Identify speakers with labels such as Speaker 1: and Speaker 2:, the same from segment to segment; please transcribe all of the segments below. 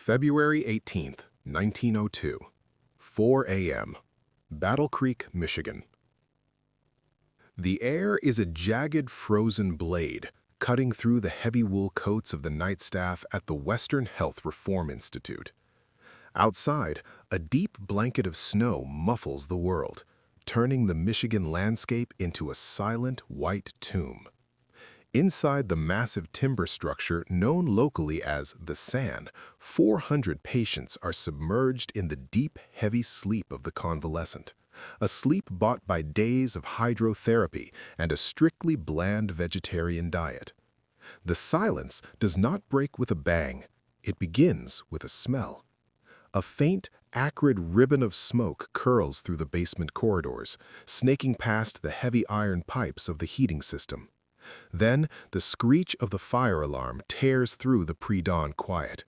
Speaker 1: February 18th, 1902, 4 a.m., Battle Creek, Michigan. The air is a jagged, frozen blade, cutting through the heavy wool coats of the night staff at the Western Health Reform Institute. Outside, a deep blanket of snow muffles the world, turning the Michigan landscape into a silent, white tomb. Inside the massive timber structure known locally as the SAN, 400 patients are submerged in the deep, heavy sleep of the convalescent, a sleep bought by days of hydrotherapy and a strictly bland vegetarian diet. The silence does not break with a bang. It begins with a smell. A faint, acrid ribbon of smoke curls through the basement corridors, snaking past the heavy iron pipes of the heating system. Then, the screech of the fire alarm tears through the pre-dawn quiet.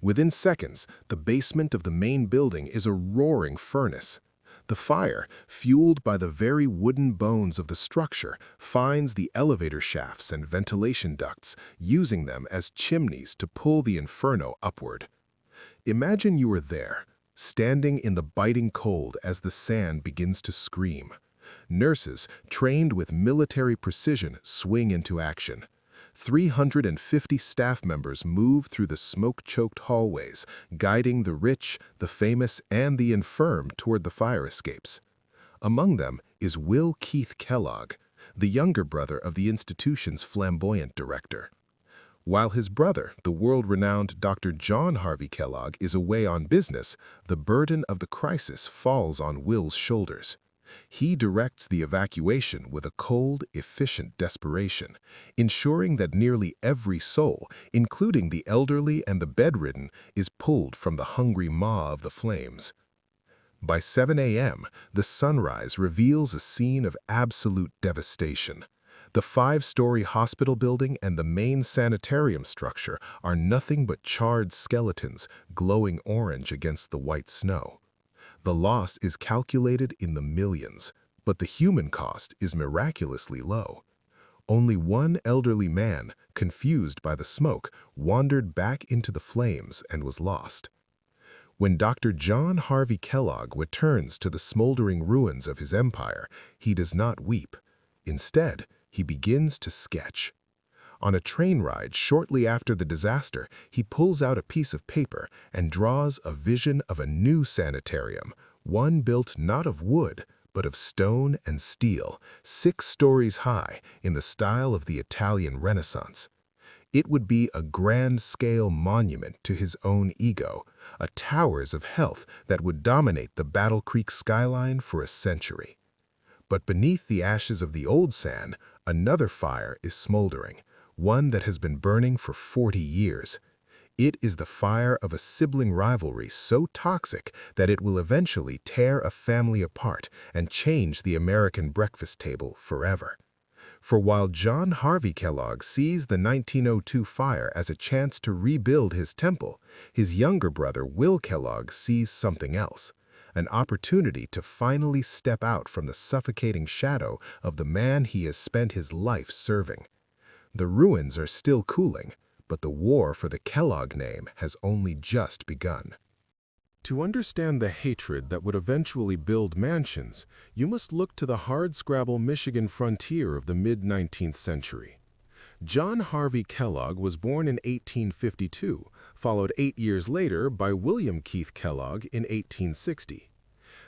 Speaker 1: Within seconds, the basement of the main building is a roaring furnace. The fire, fueled by the very wooden bones of the structure, finds the elevator shafts and ventilation ducts, using them as chimneys to pull the inferno upward. Imagine you are there, standing in the biting cold as the sand begins to scream. Nurses, trained with military precision, swing into action. 350 staff members move through the smoke-choked hallways, guiding the rich, the famous, and the infirm toward the fire escapes. Among them is Will Keith Kellogg, the younger brother of the institution's flamboyant director. While his brother, the world-renowned Dr. John Harvey Kellogg, is away on business, the burden of the crisis falls on Will's shoulders. He directs the evacuation with a cold, efficient desperation, ensuring that nearly every soul, including the elderly and the bedridden, is pulled from the hungry maw of the flames. By 7 a.m., the sunrise reveals a scene of absolute devastation. The 5-story hospital building and the main sanitarium structure are nothing but charred skeletons glowing orange against the white snow. The loss is calculated in the millions, but the human cost is miraculously low. Only one elderly man, confused by the smoke, wandered back into the flames and was lost. When Dr. John Harvey Kellogg returns to the smoldering ruins of his empire, he does not weep. Instead, he begins to sketch. On a train ride shortly after the disaster, he pulls out a piece of paper and draws a vision of a new sanitarium, one built not of wood, but of stone and steel, 6 stories high, in the style of the Italian Renaissance. It would be a grand-scale monument to his own ego, a towers of health that would dominate the Battle Creek skyline for a century. But beneath the ashes of the old SAN, another fire is smoldering, one that has been burning for 40 years. It is the fire of a sibling rivalry so toxic that it will eventually tear a family apart and change the American breakfast table forever. For while John Harvey Kellogg sees the 1902 fire as a chance to rebuild his temple, his younger brother Will Kellogg sees something else, an opportunity to finally step out from the suffocating shadow of the man he has spent his life serving. The ruins are still cooling, but the war for the Kellogg name has only just begun. To understand the hatred that would eventually build mansions, you must look to the hardscrabble Michigan frontier of the mid-19th century. John Harvey Kellogg was born in 1852, followed 8 years later by William Keith Kellogg in 1860.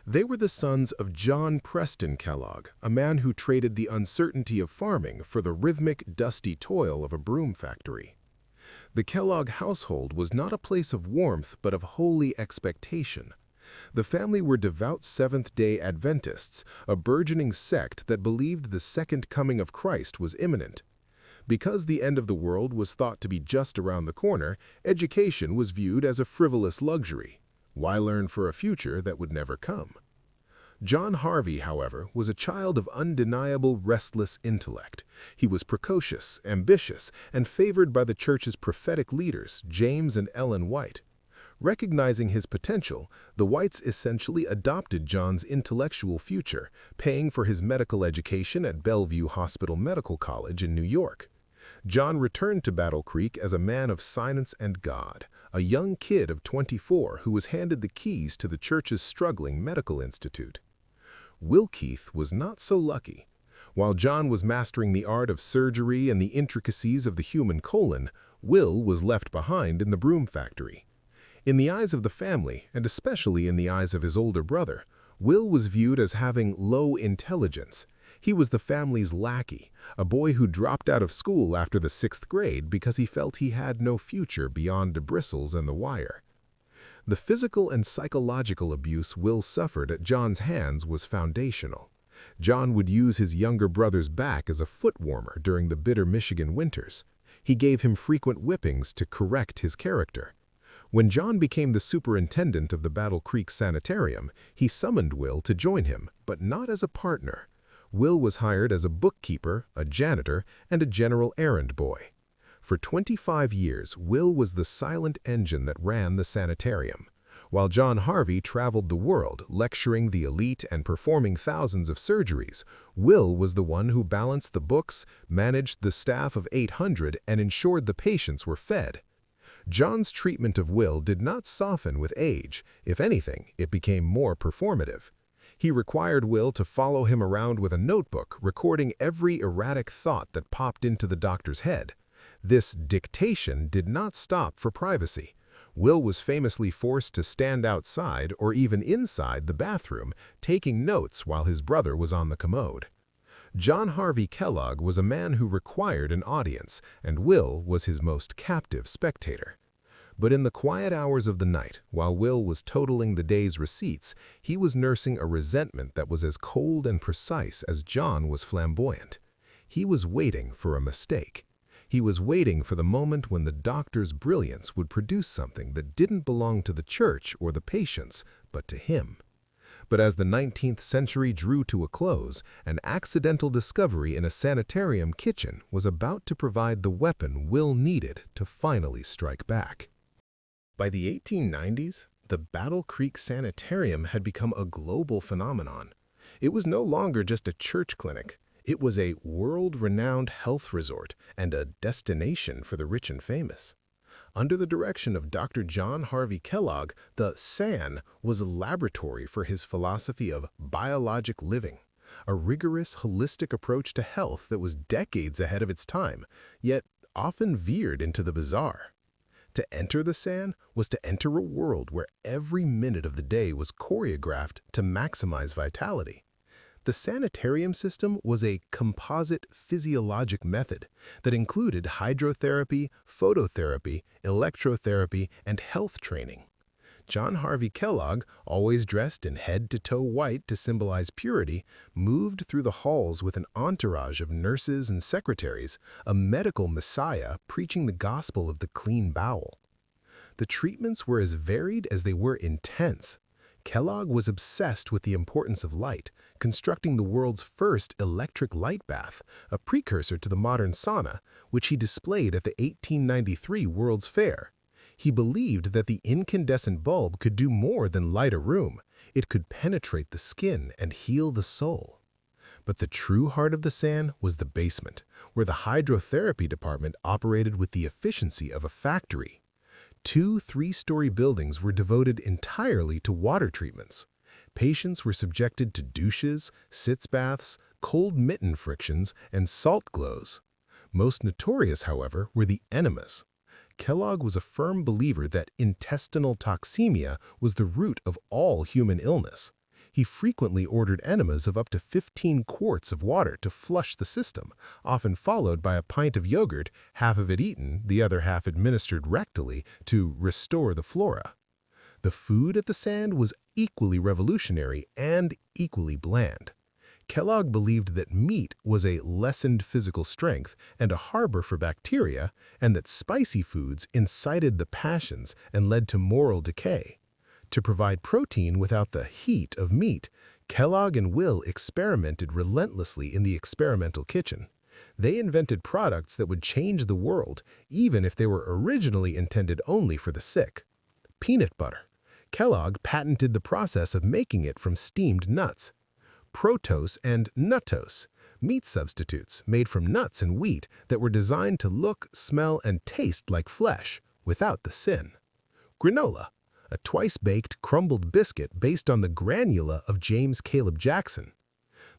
Speaker 1: They were the sons of John Preston Kellogg, a man who traded the uncertainty of farming for the rhythmic, dusty toil of a broom factory. The Kellogg household was not a place of warmth but of holy expectation. The family were devout Seventh-day Adventists, a burgeoning sect that believed the second coming of Christ was imminent. Because the end of the world was thought to be just around the corner, education was viewed as a frivolous luxury. Why learn for a future that would never come? John Harvey, however, was a child of undeniable restless intellect. He was precocious, ambitious, and favored by the church's prophetic leaders, James and Ellen White. Recognizing his potential, the Whites essentially adopted John's intellectual future, paying for his medical education at Bellevue Hospital Medical College in New York. John returned to Battle Creek as a man of science and God, a young kid of 24 who was handed the keys to the church's struggling medical institute. Will Keith was not so lucky. While John was mastering the art of surgery and the intricacies of the human colon, Will was left behind in the broom factory. In the eyes of the family, and especially in the eyes of his older brother, Will was viewed as having low intelligence. He was the family's lackey, a boy who dropped out of school after the 6th grade because he felt he had no future beyond the bristles and the wire. The physical and psychological abuse Will suffered at John's hands was foundational. John would use his younger brother's back as a foot warmer during the bitter Michigan winters. He gave him frequent whippings to correct his character. When John became the superintendent of the Battle Creek Sanitarium, he summoned Will to join him, but not as a partner. Will was hired as a bookkeeper, a janitor, and a general errand boy. For 25 years, Will was the silent engine that ran the sanitarium. While John Harvey traveled the world, lecturing the elite and performing thousands of surgeries, Will was the one who balanced the books, managed the staff of 800, and ensured the patients were fed. John's treatment of Will did not soften with age. If anything, it became more performative. He required Will to follow him around with a notebook, recording every erratic thought that popped into the doctor's head. This dictation did not stop for privacy. Will was famously forced to stand outside or even inside the bathroom, taking notes while his brother was on the commode. John Harvey Kellogg was a man who required an audience, and Will was his most captive spectator. But in the quiet hours of the night, while Will was totaling the day's receipts, he was nursing a resentment that was as cold and precise as John was flamboyant. He was waiting for a mistake. He was waiting for the moment when the doctor's brilliance would produce something that didn't belong to the church or the patients, but to him. But as the 19th century drew to a close, an accidental discovery in a sanitarium kitchen was about to provide the weapon Will needed to finally strike back. By the 1890s, the Battle Creek Sanitarium had become a global phenomenon. It was no longer just a church clinic. It was a world-renowned health resort and a destination for the rich and famous. Under the direction of Dr. John Harvey Kellogg, the SAN was a laboratory for his philosophy of biologic living, a rigorous, holistic approach to health that was decades ahead of its time, yet often veered into the bizarre. To enter the SAN was to enter a world where every minute of the day was choreographed to maximize vitality. The sanitarium system was a composite physiologic method that included hydrotherapy, phototherapy, electrotherapy, and health training. John Harvey Kellogg, always dressed in head-to-toe white to symbolize purity, moved through the halls with an entourage of nurses and secretaries, a medical messiah preaching the gospel of the clean bowel. The treatments were as varied as they were intense. Kellogg was obsessed with the importance of light, constructing the world's first electric light bath, a precursor to the modern sauna, which he displayed at the 1893 World's Fair. He believed that the incandescent bulb could do more than light a room. It could penetrate the skin and heal the soul. But the true heart of the SAN was the basement, where the hydrotherapy department operated with the efficiency of a factory. 2 3-story buildings were devoted entirely to water treatments. Patients were subjected to douches, sitz baths, cold mitten frictions, and salt glows. Most notorious, however, were the enemas. Kellogg was a firm believer that intestinal toxemia was the root of all human illness. He frequently ordered enemas of up to 15 quarts of water to flush the system, often followed by a pint of yogurt, half of it eaten, the other half administered rectally, to restore the flora. The food at the SAN was equally revolutionary and equally bland. Kellogg believed that meat was a lessened physical strength and a harbor for bacteria, and that spicy foods incited the passions and led to moral decay. To provide protein without the heat of meat, Kellogg and Will experimented relentlessly in the experimental kitchen. They invented products that would change the world, even if they were originally intended only for the sick. Peanut butter. Kellogg patented the process of making it from steamed nuts. Protose and nuttose, meat substitutes made from nuts and wheat that were designed to look, smell, and taste like flesh, without the sin. Granola, a twice-baked crumbled biscuit based on the granula of James Caleb Jackson.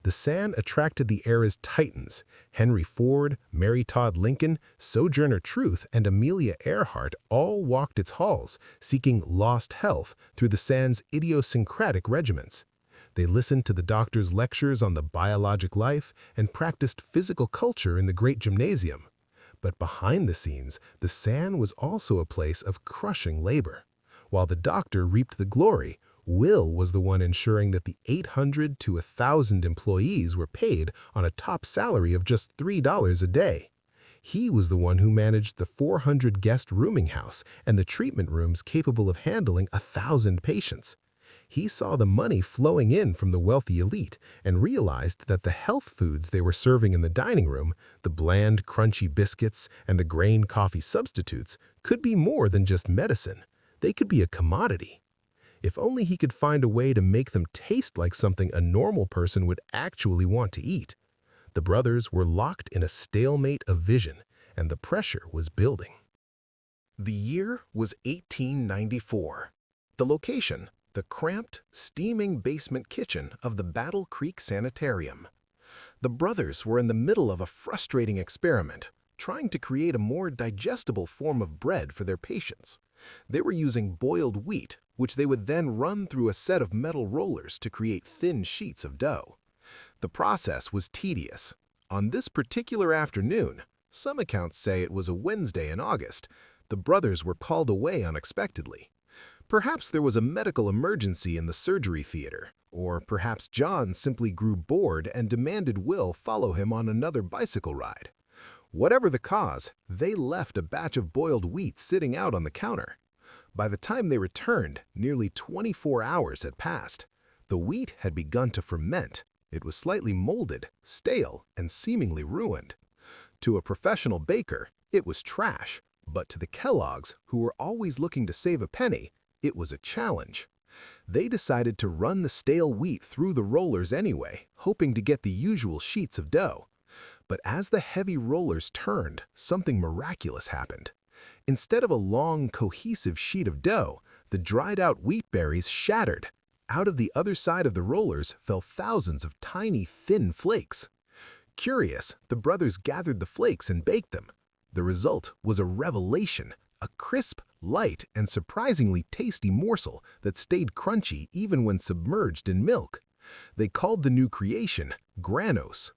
Speaker 1: The SAN attracted the era's titans. Henry Ford, Mary Todd Lincoln, Sojourner Truth, and Amelia Earhart all walked its halls, seeking lost health through the SAN's idiosyncratic regimens. They listened to the doctor's lectures on the biologic life and practiced physical culture in the great gymnasium. But behind the scenes, the SAN was also a place of crushing labor. While the doctor reaped the glory, Will was the one ensuring that the 800 to 1,000 employees were paid on a top salary of just $3 a day. He was the one who managed the 400-guest rooming house and the treatment rooms capable of handling 1,000 patients. He saw the money flowing in from the wealthy elite and realized that the health foods they were serving in the dining room, the bland, crunchy biscuits and the grain coffee substitutes, could be more than just medicine. They could be a commodity. If only he could find a way to make them taste like something a normal person would actually want to eat. The brothers were locked in a stalemate of vision, and the pressure was building. The year was 1894. The location, the cramped, steaming basement kitchen of the Battle Creek Sanitarium. The brothers were in the middle of a frustrating experiment, trying to create a more digestible form of bread for their patients. They were using boiled wheat, which they would then run through a set of metal rollers to create thin sheets of dough. The process was tedious. On this particular afternoon, some accounts say it was a Wednesday in August, the brothers were called away unexpectedly. Perhaps there was a medical emergency in the surgery theater, or perhaps John simply grew bored and demanded Will follow him on another bicycle ride. Whatever the cause, they left a batch of boiled wheat sitting out on the counter. By the time they returned, nearly 24 hours had passed. The wheat had begun to ferment. It was slightly molded, stale, and seemingly ruined. To a professional baker, it was trash, but to the Kellogg's, who were always looking to save a penny, it was a challenge. They decided to run the stale wheat through the rollers anyway, hoping to get the usual sheets of dough. But as the heavy rollers turned, something miraculous happened. Instead of a long, cohesive sheet of dough, the dried-out wheat berries shattered. Out of the other side of the rollers fell thousands of tiny, thin flakes. Curious, the brothers gathered the flakes and baked them. The result was a revelation, a crisp, light, and surprisingly tasty morsel that stayed crunchy even when submerged in milk. They called the new creation granose.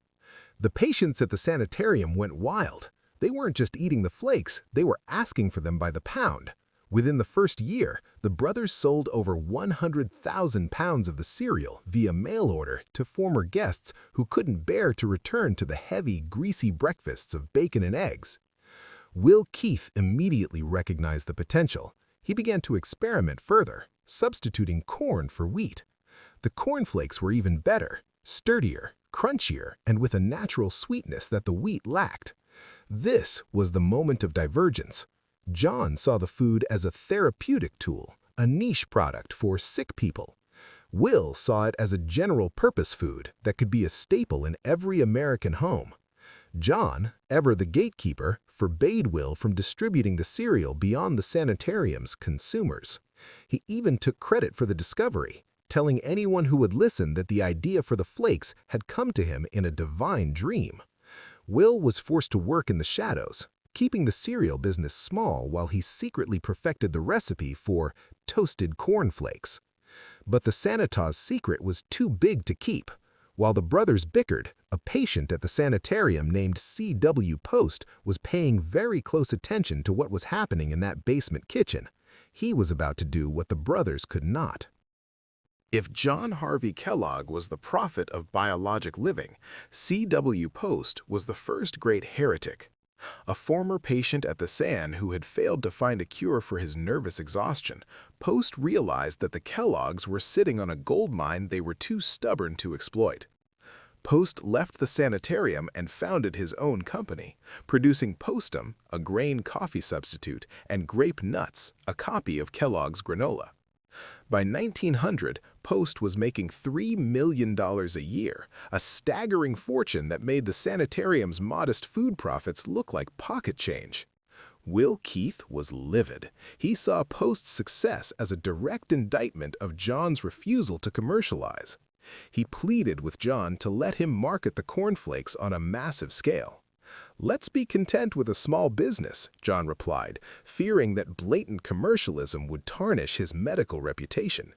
Speaker 1: The patients at the sanitarium went wild. They weren't just eating the flakes, they were asking for them by the pound. Within the first year, the brothers sold over 100,000 pounds of the cereal via mail order to former guests who couldn't bear to return to the heavy, greasy breakfasts of bacon and eggs. Will Keith immediately recognized the potential. He began to experiment further, substituting corn for wheat. The cornflakes were even better, sturdier, crunchier, and with a natural sweetness that the wheat lacked. This was the moment of divergence. John saw the food as a therapeutic tool, a niche product for sick people. Will saw it as a general-purpose food that could be a staple in every American home. John, ever the gatekeeper, forbade Will from distributing the cereal beyond the sanitarium's consumers. He even took credit for the discovery, telling anyone who would listen that the idea for the flakes had come to him in a divine dream. Will was forced to work in the shadows, keeping the cereal business small while he secretly perfected the recipe for toasted cornflakes. But the Sanitaw's secret was too big to keep. While the brothers bickered, a patient at the sanitarium named C.W. Post was paying very close attention to what was happening in that basement kitchen. He was about to do what the brothers could not. If John Harvey Kellogg was the prophet of biologic living, C.W. Post was the first great heretic. A former patient at the SAN who had failed to find a cure for his nervous exhaustion, Post realized that the Kellogg's were sitting on a gold mine they were too stubborn to exploit. Post left the sanitarium and founded his own company, producing Postum, a grain coffee substitute, and Grape Nuts, a copy of Kellogg's granola. By 1900, Post was making $3 million a year, a staggering fortune that made the sanitarium's modest food profits look like pocket change. Will Keith was livid. He saw post-success as a direct indictment of John's refusal to commercialize. He pleaded with John to let him market the cornflakes on a massive scale. "Let's be content with a small business," John replied, fearing that blatant commercialism would tarnish his medical reputation.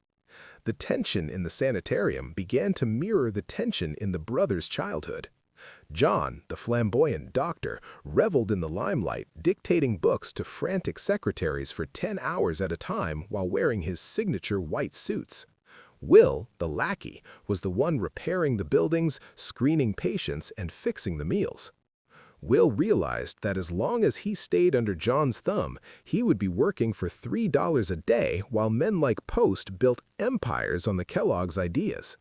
Speaker 1: The tension in the sanitarium began to mirror the tension in the brothers' childhood. John, the flamboyant doctor, reveled in the limelight, dictating books to frantic secretaries for 10 hours at a time while wearing his signature white suits. Will, the lackey, was the one repairing the buildings, screening patients, and fixing the meals. Will realized that as long as he stayed under John's thumb, he would be working for $3 a day while men like Post built empires on the Kellogg's ideas.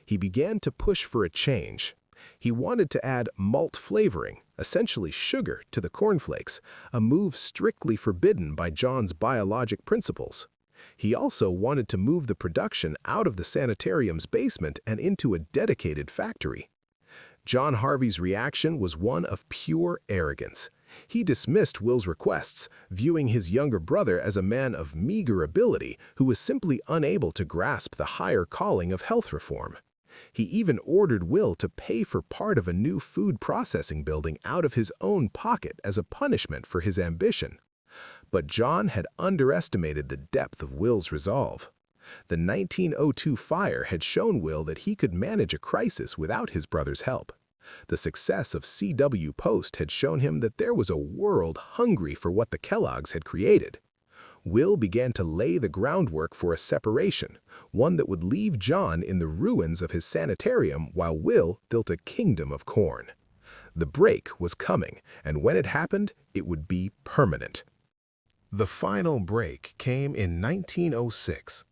Speaker 1: He began to push for a change. He wanted to add malt flavoring, essentially sugar, to the cornflakes, a move strictly forbidden by John's biologic principles. He also wanted to move the production out of the sanitarium's basement and into a dedicated factory. John Harvey's reaction was one of pure arrogance. He dismissed Will's requests, viewing his younger brother as a man of meager ability who was simply unable to grasp the higher calling of health reform. He even ordered Will to pay for part of a new food processing building out of his own pocket as a punishment for his ambition. But John had underestimated the depth of Will's resolve. The 1902 fire had shown Will that he could manage a crisis without his brother's help. The success of C.W. Post had shown him that there was a world hungry for what the Kellogg's had created. Will began to lay the groundwork for a separation, one that would leave John in the ruins of his sanitarium while Will built a kingdom of corn. The break was coming, and when it happened, it would be permanent. The final break came in 1906.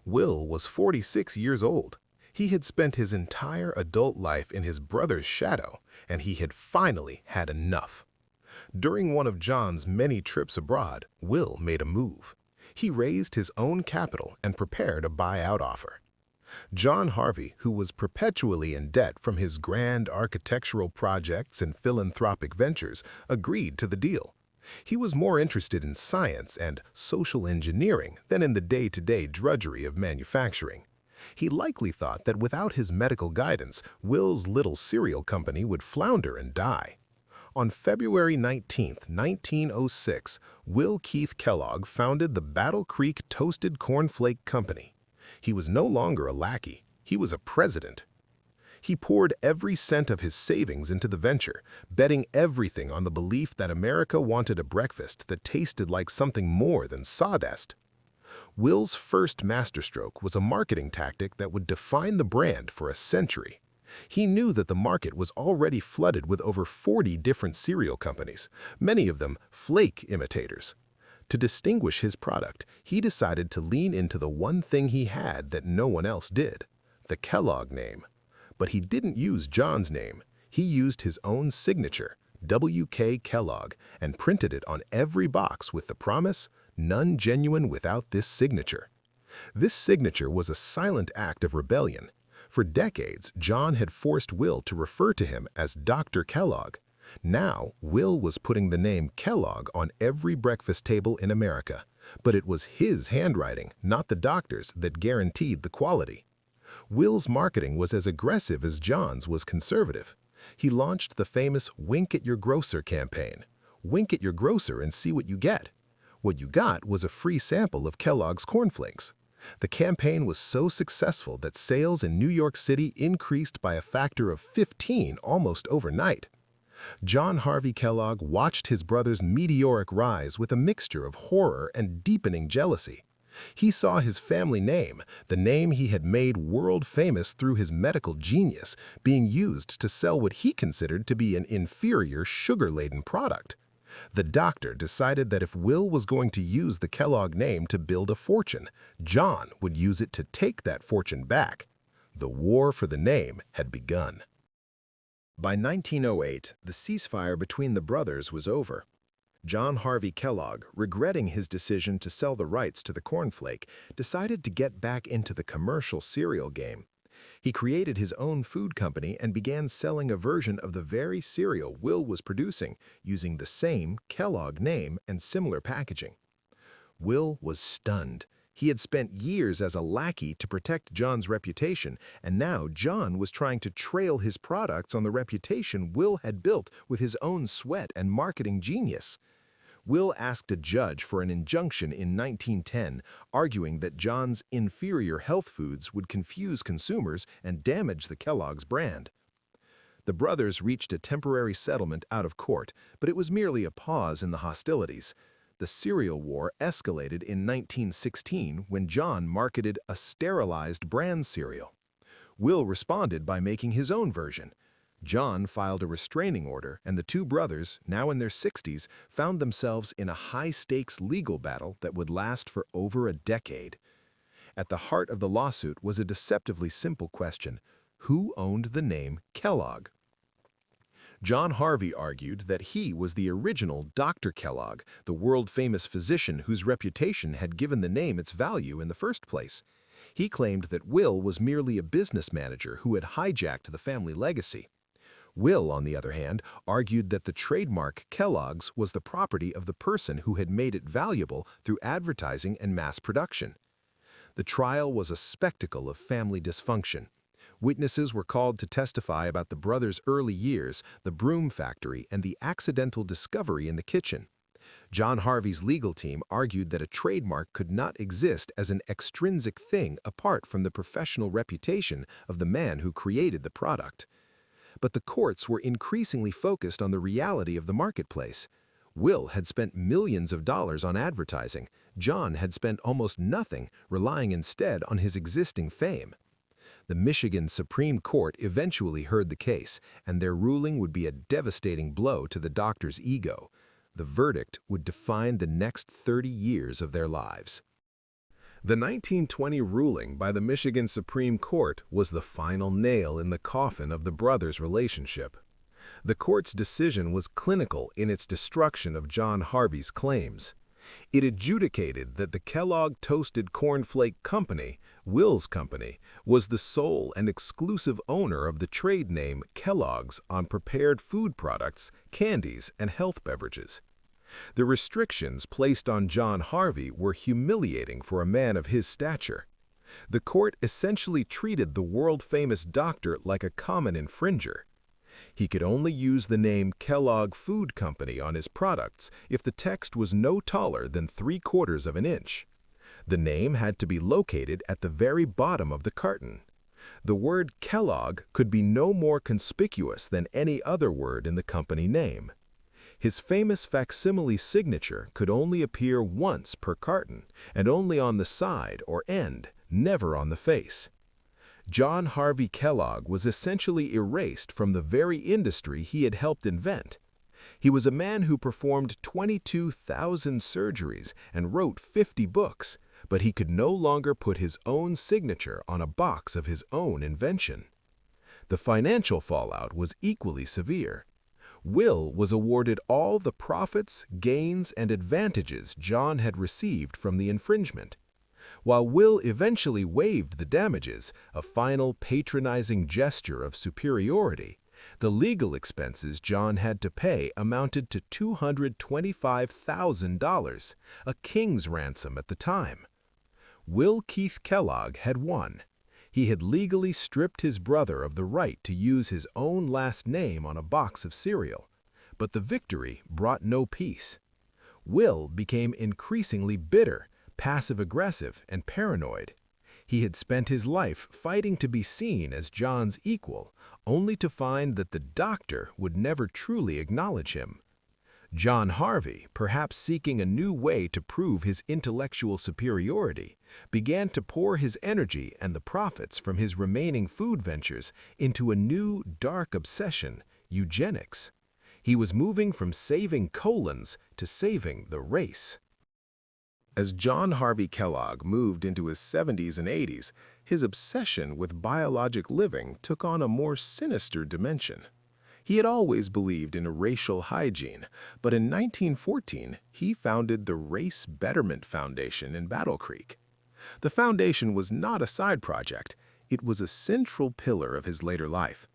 Speaker 1: Will was 46 years old. He had spent his entire adult life in his brother's shadow, and he had finally had enough. During one of John's many trips abroad, Will made a move. He raised his own capital and prepared a buyout offer. John Harvey, who was perpetually in debt from his grand architectural projects and philanthropic ventures, agreed to the deal. He was more interested in science and social engineering than in the day-to-day drudgery of manufacturing. He likely thought that without his medical guidance, Will's little cereal company would flounder and die. On February 19, 1906, Will Keith Kellogg founded the Battle Creek Toasted Cornflake Company. He was no longer a lackey, he was a president. He poured every cent of his savings into the venture, betting everything on the belief that America wanted a breakfast that tasted like something more than sawdust. Will's first masterstroke was a marketing tactic that would define the brand for a century. He knew that the market was already flooded with over 40 different cereal companies, many of them flake imitators. To distinguish his product, he decided to lean into the one thing he had that no one else did, the Kellogg name. But he didn't use John's name. He used his own signature, W.K. Kellogg, and printed it on every box with the promise, "None genuine without this signature." This signature was a silent act of rebellion. For decades, John had forced Will to refer to him as Dr. Kellogg. Now, Will was putting the name Kellogg on every breakfast table in America. But it was his handwriting, not the doctor's, that guaranteed the quality. Will's marketing was as aggressive as John's was conservative. He launched the famous "Wink at your grocer" campaign. Wink at your grocer and see what you get. What you got was a free sample of Kellogg's cornflakes. The campaign was so successful that sales in New York City increased by a factor of 15 almost overnight. John Harvey Kellogg watched his brother's meteoric rise with a mixture of horror and deepening jealousy. He saw his family name, the name he had made world famous through his medical genius, being used to sell what he considered to be an inferior sugar-laden product. The doctor decided that if Will was going to use the Kellogg name to build a fortune, John would use it to take that fortune back. The war for the name had begun. By 1908, the ceasefire between the brothers was over. John Harvey Kellogg, regretting his decision to sell the rights to the cornflake, decided to get back into the commercial cereal game. He created his own food company and began selling a version of the very cereal Will was producing, using the same Kellogg name and similar packaging. Will was stunned. He had spent years as a lackey to protect John's reputation, and now John was trying to trail his products on the reputation Will had built with his own sweat and marketing genius. Will asked a judge for an injunction in 1910, arguing that John's inferior health foods would confuse consumers and damage the Kellogg's brand. The brothers reached a temporary settlement out of court, but it was merely a pause in the hostilities. The cereal war escalated in 1916 when John marketed a sterilized brand cereal. Will responded by making his own version. John filed a restraining order, and the two brothers, now in their 60s, found themselves in a high-stakes legal battle that would last for over a decade. At the heart of the lawsuit was a deceptively simple question: who owned the name Kellogg? John Harvey argued that he was the original Dr. Kellogg, the world-famous physician whose reputation had given the name its value in the first place. He claimed that Will was merely a business manager who had hijacked the family legacy. Will, on the other hand, argued that the trademark Kellogg's was the property of the person who had made it valuable through advertising and mass production. The trial was a spectacle of family dysfunction. Witnesses were called to testify about the brothers' early years, the broom factory, and the accidental discovery in the kitchen. John Harvey's legal team argued that a trademark could not exist as an extrinsic thing apart from the professional reputation of the man who created the product. But the courts were increasingly focused on the reality of the marketplace. Will had spent millions of dollars on advertising. John had spent almost nothing, relying instead on his existing fame. The Michigan Supreme Court eventually heard the case, and their ruling would be a devastating blow to the doctor's ego. The verdict would define the next 30 years of their lives. The 1920 ruling by the Michigan Supreme Court was the final nail in the coffin of the brothers' relationship. The court's decision was clinical in its destruction of John Harvey's claims. It adjudicated that the Kellogg Toasted Cornflake Company, Will's company, was the sole and exclusive owner of the trade name Kellogg's on prepared food products, candies, and health beverages. The restrictions placed on John Harvey were humiliating for a man of his stature. The court essentially treated the world-famous doctor like a common infringer. He could only use the name Kellogg Food Company on his products if the text was no taller than 3/4 of an inch. The name had to be located at the very bottom of the carton. The word Kellogg could be no more conspicuous than any other word in the company name. His famous facsimile signature could only appear once per carton, and only on the side or end, never on the face. John Harvey Kellogg was essentially erased from the very industry he had helped invent. He was a man who performed 22,000 surgeries and wrote 50 books, but he could no longer put his own signature on a box of his own invention. The financial fallout was equally severe. Will was awarded all the profits, gains, and advantages John had received from the infringement. While Will eventually waived the damages, a final patronizing gesture of superiority, the legal expenses John had to pay amounted to $225,000, a king's ransom at the time. Will Keith Kellogg had won. He had legally stripped his brother of the right to use his own last name on a box of cereal, but the victory brought no peace. Will became increasingly bitter, passive-aggressive, and paranoid. He had spent his life fighting to be seen as John's equal, only to find that the doctor would never truly acknowledge him. John Harvey, perhaps seeking a new way to prove his intellectual superiority, began to pour his energy and the profits from his remaining food ventures into a new, dark obsession: eugenics. He was moving from saving colons to saving the race. As John Harvey Kellogg moved into his 70s and 80s, his obsession with biologic living took on a more sinister dimension. He had always believed in racial hygiene, but in 1914, he founded the Race Betterment Foundation in Battle Creek. The foundation was not a side project. It was a central pillar of his later life.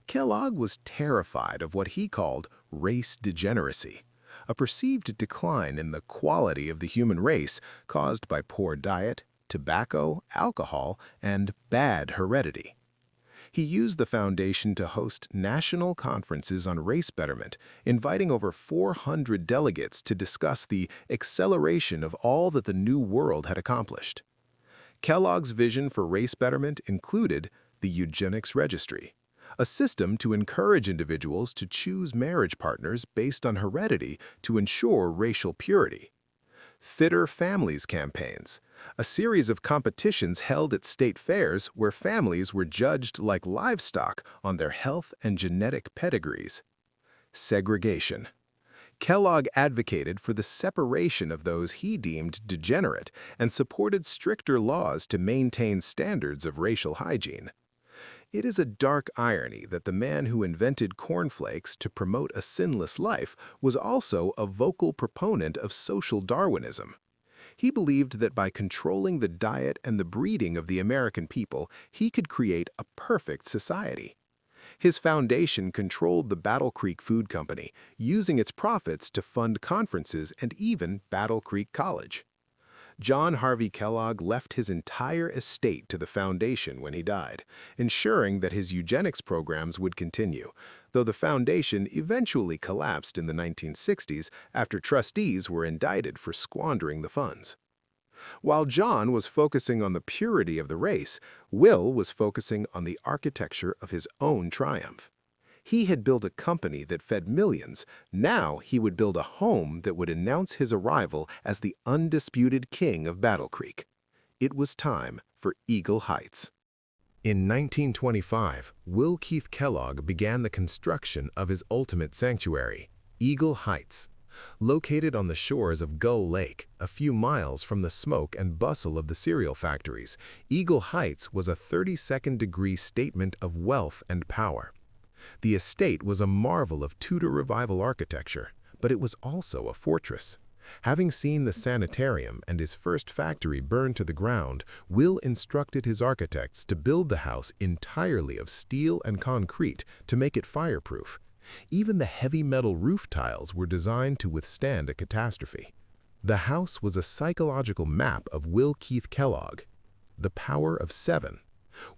Speaker 1: Kellogg was terrified of what he called race degeneracy, a perceived decline in the quality of the human race caused by poor diet, tobacco, alcohol, and bad heredity. He used the foundation to host national conferences on race betterment, inviting over 400 delegates to discuss the acceleration of all that the New World had accomplished. Kellogg's vision for race betterment included the eugenics registry, a system to encourage individuals to choose marriage partners based on heredity to ensure racial purity. Fitter Families campaigns, a series of competitions held at state fairs where families were judged like livestock on their health and genetic pedigrees. Segregation. Kellogg advocated for the separation of those he deemed degenerate and supported stricter laws to maintain standards of racial hygiene. It is a dark irony that the man who invented cornflakes to promote a sinless life was also a vocal proponent of social Darwinism. He believed that by controlling the diet and the breeding of the American people, he could create a perfect society. His foundation controlled the Battle Creek Food Company, using its profits to fund conferences and even Battle Creek College. John Harvey Kellogg left his entire estate to the foundation when he died, ensuring that his eugenics programs would continue, though the foundation eventually collapsed in the 1960s after trustees were indicted for squandering the funds. While John was focusing on the purity of the race, Will was focusing on the architecture of his own triumph. He had built a company that fed millions. Now he would build a home that would announce his arrival as the undisputed king of Battle Creek. It was time for Eagle Heights. In 1925, Will Keith Kellogg began the construction of his ultimate sanctuary, Eagle Heights. Located on the shores of Gull Lake, a few miles from the smoke and bustle of the cereal factories, Eagle Heights was a 32nd-degree statement of wealth and power. The estate was a marvel of Tudor Revival architecture, but it was also a fortress. Having seen the sanitarium and his first factory burn to the ground, Will instructed his architects to build the house entirely of steel and concrete to make it fireproof. Even the heavy metal roof tiles were designed to withstand a catastrophe. The house was a psychological map of Will Keith Kellogg. The power of 7.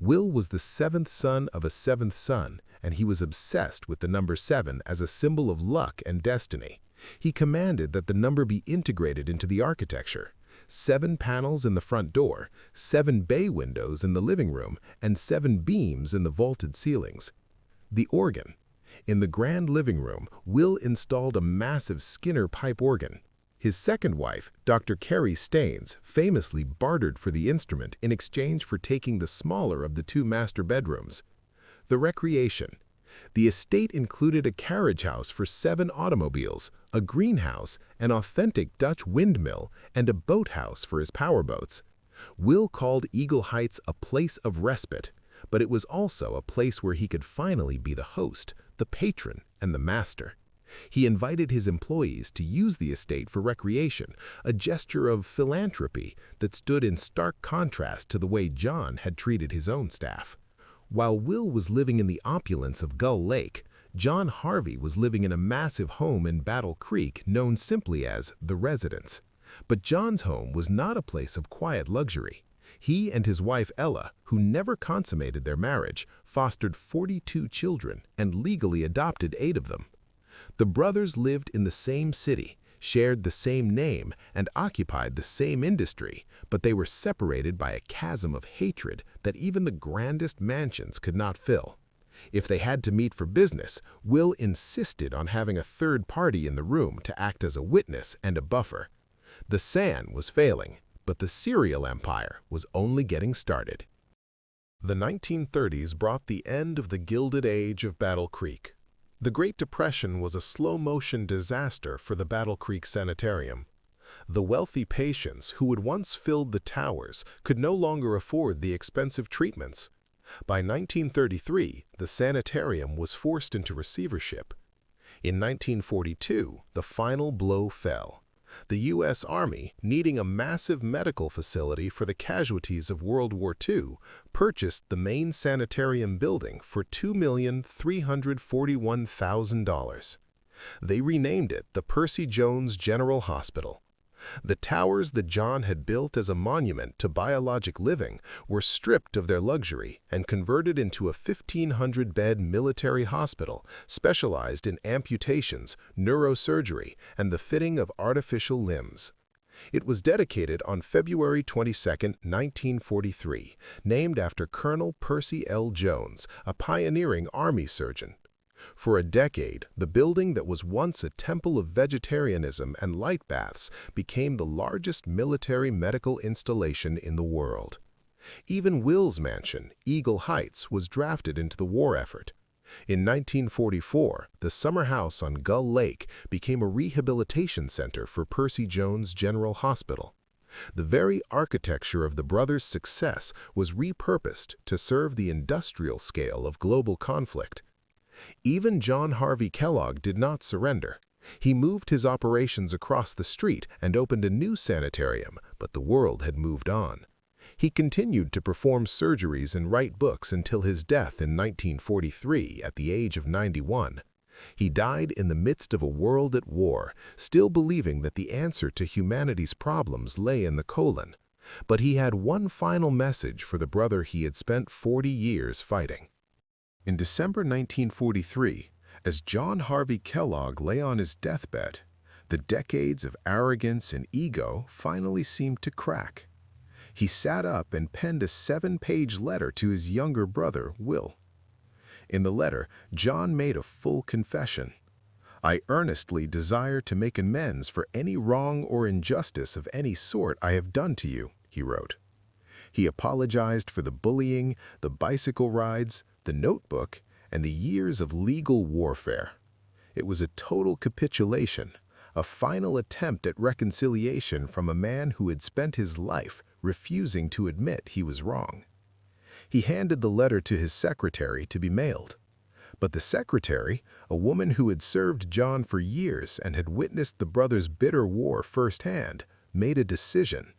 Speaker 1: Will was the 7th son of a 7th son, and he was obsessed with the number 7 as a symbol of luck and destiny. He commanded that the number be integrated into the architecture. 7 panels in the front door, 7 bay windows in the living room, and 7 beams in the vaulted ceilings. The organ. In the grand living room, Will installed a massive Skinner pipe organ. His second wife, Dr. Carrie Staines, famously bartered for the instrument in exchange for taking the smaller of the 2 master bedrooms. The recreation. The estate included a carriage house for 7 automobiles, a greenhouse, an authentic Dutch windmill, and a boathouse for his powerboats. Will called Eagle Heights a place of respite, but it was also a place where he could finally be the host, the patron, and the master. He invited his employees to use the estate for recreation, a gesture of philanthropy that stood in stark contrast to the way John had treated his own staff. While Will was living in the opulence of Gull Lake, John Harvey was living in a massive home in Battle Creek known simply as The Residence. But John's home was not a place of quiet luxury. He and his wife Ella, who never consummated their marriage, fostered 42 children and legally adopted 8 of them. The brothers lived in the same city, shared the same name, and occupied the same industry, but they were separated by a chasm of hatred that even the grandest mansions could not fill. If they had to meet for business, Will insisted on having a third party in the room to act as a witness and a buffer. The SAN was failing, but the cereal empire was only getting started. The 1930s brought the end of the Gilded Age of Battle Creek. The Great Depression was a slow-motion disaster for the Battle Creek Sanitarium. The wealthy patients who had once filled the towers could no longer afford the expensive treatments. By 1933, the sanitarium was forced into receivership. In 1942, the final blow fell. The U.S. Army, needing a massive medical facility for the casualties of World War II, purchased the main sanitarium building for $2,341,000. They renamed it the Percy Jones General Hospital. The towers that John had built as a monument to biologic living were stripped of their luxury and converted into a 1,500-bed military hospital specialized in amputations, neurosurgery, and the fitting of artificial limbs. It was dedicated on February 22, 1943, named after Colonel Percy L. Jones, a pioneering Army surgeon. For a decade, the building that was once a temple of vegetarianism and light baths became the largest military medical installation in the world. Even Will's mansion, Eagle Heights, was drafted into the war effort. In 1944, the summer house on Gull Lake became a rehabilitation center for Percy Jones General Hospital. The very architecture of the brothers' success was repurposed to serve the industrial scale of global conflict. Even John Harvey Kellogg did not surrender. He moved his operations across the street and opened a new sanitarium, but the world had moved on. He continued to perform surgeries and write books until his death in 1943 at the age of 91. He died in the midst of a world at war, still believing that the answer to humanity's problems lay in the colon. But he had one final message for the brother he had spent 40 years fighting. In December 1943, as John Harvey Kellogg lay on his deathbed, the decades of arrogance and ego finally seemed to crack. He sat up and penned a 7-page letter to his younger brother, Will. In the letter, John made a full confession. "I earnestly desire to make amends for any wrong or injustice of any sort I have done to you," he wrote. He apologized for the bullying, the bicycle rides, the notebook, and the years of legal warfare. It was a total capitulation, a final attempt at reconciliation from a man who had spent his life refusing to admit he was wrong. He handed the letter to his secretary to be mailed. But the secretary, a woman who had served John for years and had witnessed the brothers' bitter war firsthand, made a decision.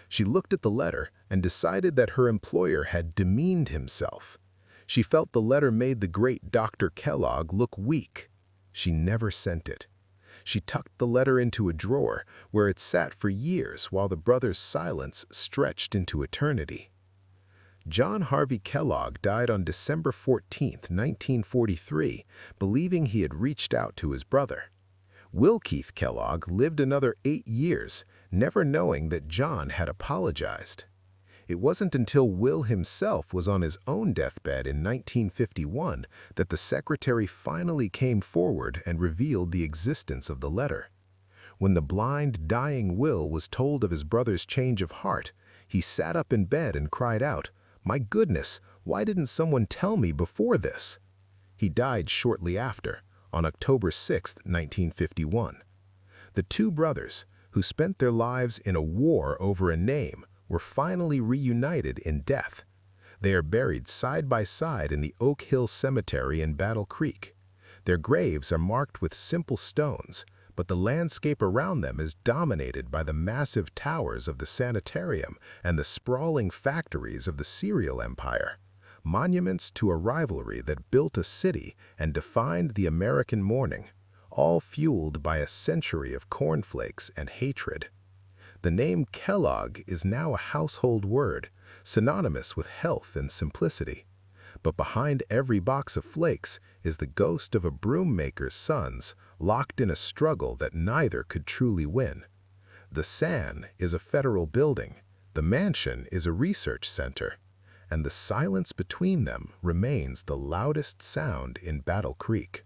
Speaker 1: She looked at the letter and decided that her employer had demeaned himself. She felt the letter made the great Dr. Kellogg look weak. She never sent it. She tucked the letter into a drawer where it sat for years while the brothers' silence stretched into eternity. John Harvey Kellogg died on December 14, 1943, believing he had reached out to his brother. Will Keith Kellogg lived another 8 years, never knowing that John had apologized. It wasn't until Will himself was on his own deathbed in 1951 that the secretary finally came forward and revealed the existence of the letter. When the blind, dying Will was told of his brother's change of heart, he sat up in bed and cried out, "My goodness, why didn't someone tell me before this?" He died shortly after, on October 6, 1951. The two brothers, who spent their lives in a war over a name, were finally reunited in death. They are buried side by side in the Oak Hill Cemetery in Battle Creek. Their graves are marked with simple stones, but the landscape around them is dominated by the massive towers of the sanitarium and the sprawling factories of the cereal empire, monuments to a rivalry that built a city and defined the American morning, all fueled by a century of cornflakes and hatred. The name Kellogg is now a household word, synonymous with health and simplicity. But behind every box of flakes is the ghost of a broom maker's sons, locked in a struggle that neither could truly win. The San is a federal building, the mansion is a research center, and the silence between them remains the loudest sound in Battle Creek.